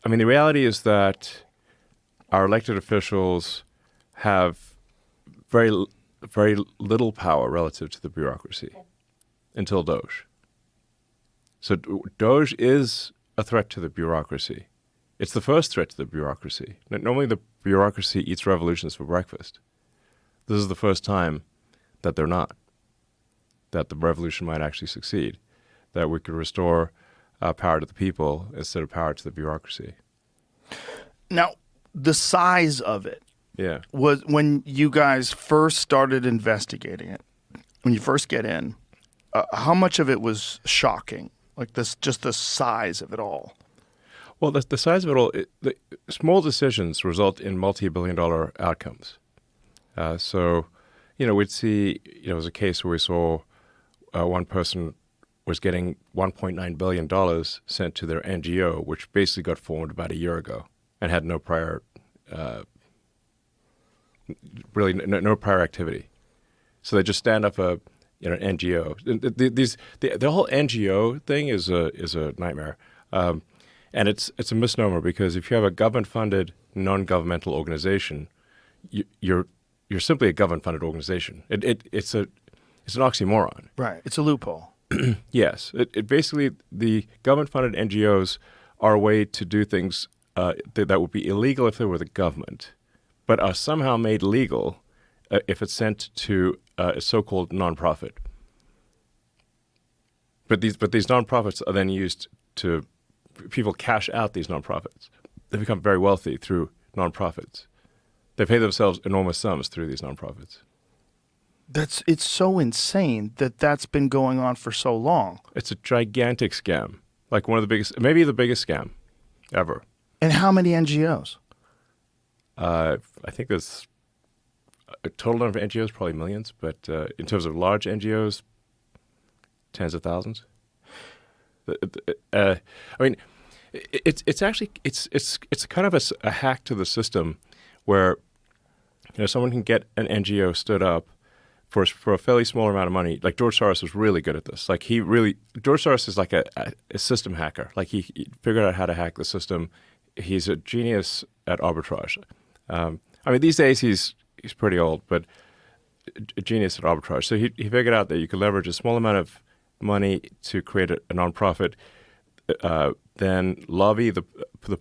I mean, the reality is that our elected officials have very little power relative to the bureaucracy until Doge. So Doge is a threat to the bureaucracy. It's the first threat to the bureaucracy. Normally the bureaucracy eats revolutions for breakfast. This is the first time that they're not, that the revolution might actually succeed, that we could restore power to the people instead of power to the bureaucracy. Now, the size of it Yeah. was when you guys first started investigating it, when you first get in, how much of it was shocking? Like this, just the size of it all. Well, the size of it all, the small decisions result in multi-billion-dollar outcomes. So, we'd see, it was a case where we saw one person was getting $1.9 billion sent to their NGO, which basically got formed about a year ago and had no prior, no prior activity. So they just stand up an NGO. The whole NGO thing is a nightmare. And it's a misnomer, because if you have a government-funded non-governmental organization, you're simply a government-funded organization. It's an oxymoron. Right. It's a loophole. Yes. It basically, the government-funded NGOs are a way to do things that would be illegal if they were the government, but are somehow made legal if it's sent to a so-called nonprofit. But these nonprofits are then used to, people cash out these nonprofits. They become very wealthy through nonprofits. They pay themselves enormous sums through these nonprofits. It's so insane that that's been going on for so long. It's a gigantic scam, like one of the biggest, maybe the biggest scam ever. And how many NGOs? I think there's a total number of NGOs, probably millions, but in terms of large NGOs, tens of thousands. I mean, it's actually kind of a hack to the system where someone can get an NGO stood up for a fairly small amount of money. Like George Soros was really good at this. Like George Soros is like a system hacker. Like he figured out how to hack the system. He's a genius at arbitrage. I mean, these days he's pretty old, but a genius at arbitrage. So he figured out that you could leverage a small amount of money to create a nonprofit, then lobby the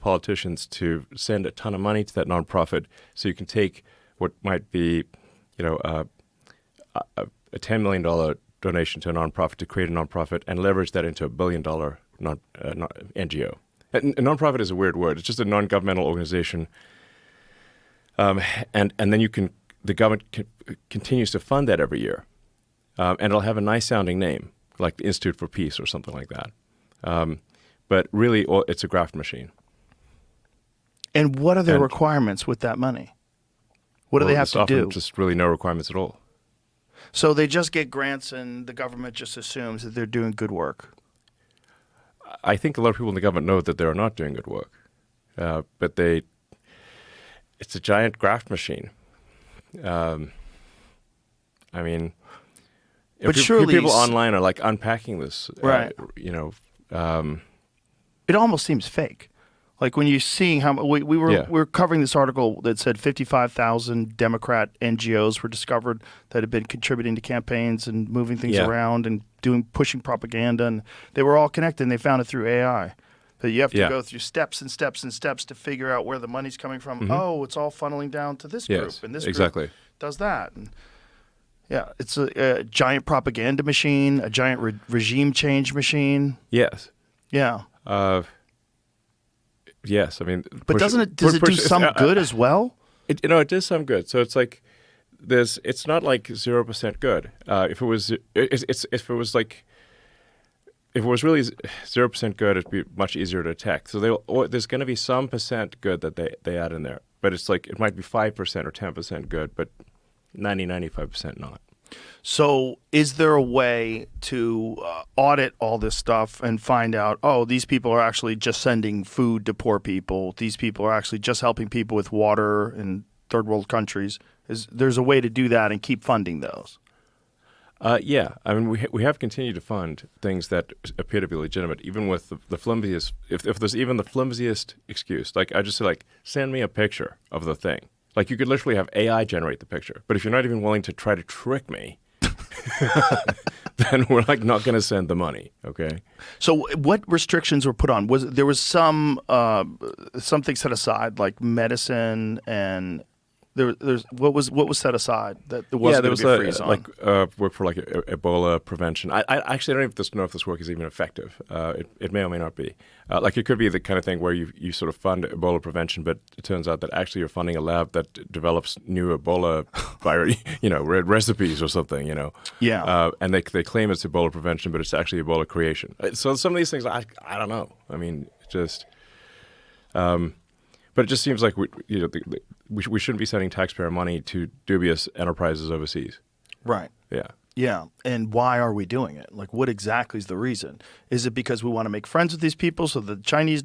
politicians to send a ton of money to that nonprofit, so you can take what might be, a $10 million donation to a nonprofit to create a nonprofit and leverage that into $1 billion NGO. A nonprofit is a weird word. It's just a non-governmental organization, and then the government continues to fund that every year, and it'll have a nice sounding name, like the Institute for Peace or something like that. But really, it's a graft machine. And what are the requirements with that money? What do they have to do? Just really no requirements at all. So they just get grants and the government just assumes that they're doing good work. I think a lot of people in the government know that they're not doing good work. But it's a giant graft machine. I mean, but surely people online are like unpacking this, right? It almost seems fake. Like when you're seeing how we were covering this article that said 55,000 Democrat NGOs were discovered that had been contributing to campaigns and moving things around and pushing propaganda, and they were all connected. And they found it through AI. That you have to go through steps and steps and steps to figure out where the money's coming from. Mm-hmm. Oh, it's all funneling down to this group, and this group does that. And it's a giant propaganda machine, a giant regime change machine. Yes. Yeah. Yes, I mean, but does it do some good as well? It does some good. So it's like it's not like 0% good. If it was really 0% good, it'd be much easier to detect. So there's going to be some percent good that they add in there, but it's like it might be 5% or 10% good, but 95% not. So is there a way to audit all this stuff and find out, oh, these people are actually just sending food to poor people. These people are actually just helping people with water in third world countries. There's a way to do that and keep funding those? Yeah, I mean, we have continued to fund things that appear to be legitimate, even with the flimsiest. If there's even the flimsiest excuse, like I just say, like, send me a picture of the thing. Like, you could literally have AI generate the picture, but if you're not even willing to try to trick me, then we're like not going to send the money. Okay. So, what restrictions were put on? There was something set aside, like medicine and. There's what was set aside that there wasn't going to be a freeze on? Work for like Ebola prevention. I actually don't even know if this work is even effective. It may or may not be. Like it could be the kind of thing where you sort of fund Ebola prevention, but it turns out that actually you're funding a lab that develops new Ebola recipes or something. Yeah. And they claim it's Ebola prevention, but it's actually Ebola creation. So some of these things I don't know. I mean, just. But it just seems like we shouldn't be sending taxpayer money to dubious enterprises overseas. Right. Yeah. Yeah. And why are we doing it? Like, what exactly is the reason? Is it because we want to make friends with these people so the Chinese